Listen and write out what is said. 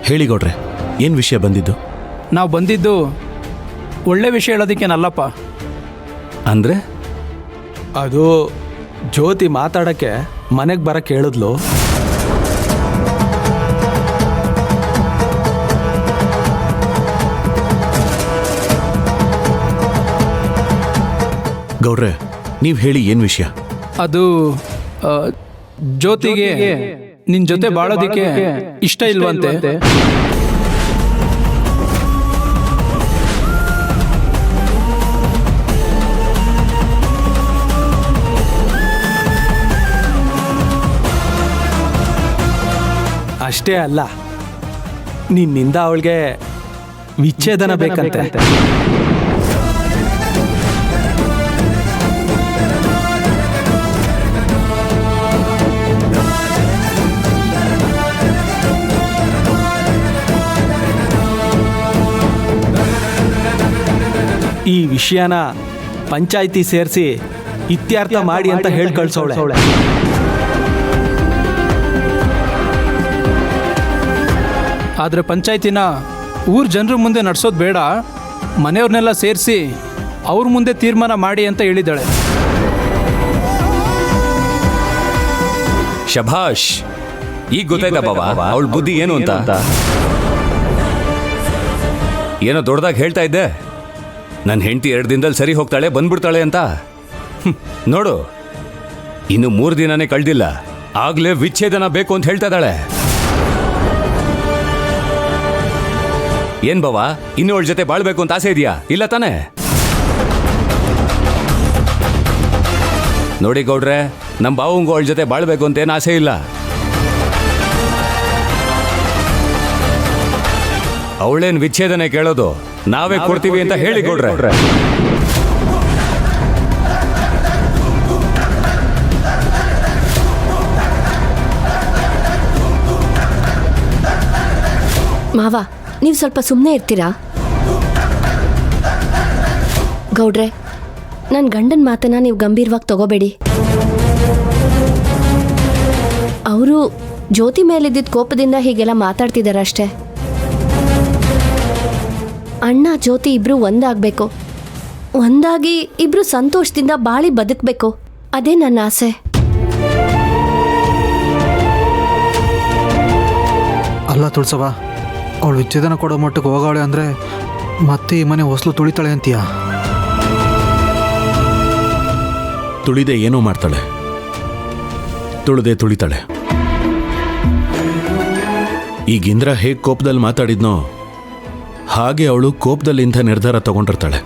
ಹೇಳಿ ಗೌಡ್ರೆ, ಏನು ವಿಷಯ ಬಂದಿದ್ದು? ನಾವು ಬಂದಿದ್ದು ಒಳ್ಳೆ ವಿಷಯ ಹೇಳೋದಕ್ಕೇನಲ್ಲಪ್ಪ. ಅಂದರೆ? ಅದು ಜ್ಯೋತಿ ಮಾತಾಡೋಕ್ಕೆ ಮನೆಗೆ ಬರಕ್ಕೆ ಹೇಳಿದ್ಲು. ಗೌಡ್ರೆ, ನೀವು ಹೇಳಿ ಏನು ವಿಷಯ? ಅದು ಜ್ಯೋತಿಗೆ ನಿನ್ನ ಜೊತೆ ಬಾಳೋದಿಕ್ಕೆ ಇಷ್ಟ ಇಲ್ವಂತೆ. ಅಷ್ಟೇ ಅಲ್ಲ, ನಿನ್ನಿಂದ ಅವಳಿಗೆ ವಿಚ್ಛೇದನ ಬೇಕಂತೆ. ಈ ವಿಷಯನ ಪಂಚಾಯಿತಿ ಸೇರಿಸಿ ಇತ್ಯರ್ಥ ಮಾಡಿ ಅಂತ ಹೇಳಿ ಕಳ್ಸೋಳೆ. ಆದರೆ ಪಂಚಾಯತಿನ ಊರ ಜನರ ಮುಂದೆ ನಡೆಸೋದು ಬೇಡ, ಮನೆಯವ್ರನ್ನೆಲ್ಲ ಸೇರಿಸಿ ಅವ್ರ ಮುಂದೆ ತೀರ್ಮಾನ ಮಾಡಿ ಅಂತ ಹೇಳಿದ್ದಾಳೆ. ಶಭಾಷ್, ಈಗ ಗೊತ್ತಾಯ್ತಾ ಬಾಬಾ ಅವಳ ಬುದ್ಧಿ ಏನು ಅಂತ? ಏನೋ ದೊಡ್ಡದಾಗಿ ಹೇಳ್ತಾ ಇದ್ದೆ, ನನ್ನ ಹೆಂಡತಿ 2 ದಿನದಲ್ಲಿ ಸರಿ ಹೋಗ್ತಾಳೆ, ಬಂದ್ಬಿಡ್ತಾಳೆ ಅಂತ. ನೋಡು, ಇನ್ನು 3 ದಿನನೇ ಕಳೆದಿಲ್ಲ, ಆಗ್ಲೇ ವಿಚ್ಛೇದನ ಬೇಕು ಅಂತ ಹೇಳ್ತಾ ಇದ್ದಾಳೆ. ಏನ್ ಬಾವಾ, ಇನ್ನು ಅವಳ ಜೊತೆ ಬಾಳ್ಬೇಕು ಅಂತ ಆಸೆ ಇದೆಯಾ? ಇಲ್ಲ ತಾನೆ? ನೋಡಿ ಗೌಡ್ರೆ, ನಮ್ಮ ಬಾವಂಗೂ ಅವಳ ಜೊತೆ ಬಾಳ್ಬೇಕು ಅಂತ ಏನು ಆಸೆ ಇಲ್ಲ. ಅವಳೇನು ವಿಚ್ಛೇದನೆ ಕೇಳೋದು, ನಾವೇ ಕೊಡ್ತೀವಿ ಅಂತ ಹೇಳಿ ಗೌಡ್ರೆ. ಮಾವ, ನೀವು ಸ್ವಲ್ಪ ಸುಮ್ಮನೆ ಇರ್ತೀರಾ? ಗೌಡ್ರೆ, ನನ್ನ ಗಂಡನ ಮಾತನ್ನ ನೀವು ಗಂಭೀರವಾಗಿ ತಗೋಬೇಡಿ. ಅವರು ಜ್ಯೋತಿ ಮೇಲಿದ್ದ ಕೋಪದಿಂದ ಹೀಗೆಲ್ಲ ಮಾತಾಡ್ತಿದ್ದಾರಷ್ಟೇ. ಅಣ್ಣ ಜ್ಯೋತಿ ಇಬ್ರು ಒಂದಾಗಬೇಕು, ಒಂದಾಗಿ ಇಬ್ರು ಸಂತೋಷದಿಂದ ಬಾಳಿ ಬದುಕಬೇಕು, ಅದೇ ನನ್ನ ಆಸೆ. ಅಲ್ಲ ತುಳ್ಸವ, ಅವಳು ವಿಚ್ಛೇದನ ಕೊಡೋ ಮಟ್ಟಕ್ಕೆ ಹೋಗಾಳೆ ಅಂದರೆ ಮತ್ತೆ ಈ ಮನೆ ಹೊಸಲು ತುಳಿತಾಳೆ ಅಂತೀಯ? ತುಳಿದೆ ಏನೋ ಮಾಡ್ತಾಳೆ, ತುಳಿದೆ ತುಳಿತಾಳೆ. ಈಗ ಇಂದ್ರ ಹೇಗೆ ಕೋಪದಲ್ಲಿ ಮಾತಾಡಿದ್ನೋ ಹಾಗೆ ಅವಳು ಕೋಪದಲ್ಲಿ ಇಂಥ ನಿರ್ಧಾರ ತಗೊಂಡಿರ್ತಾಳೆ.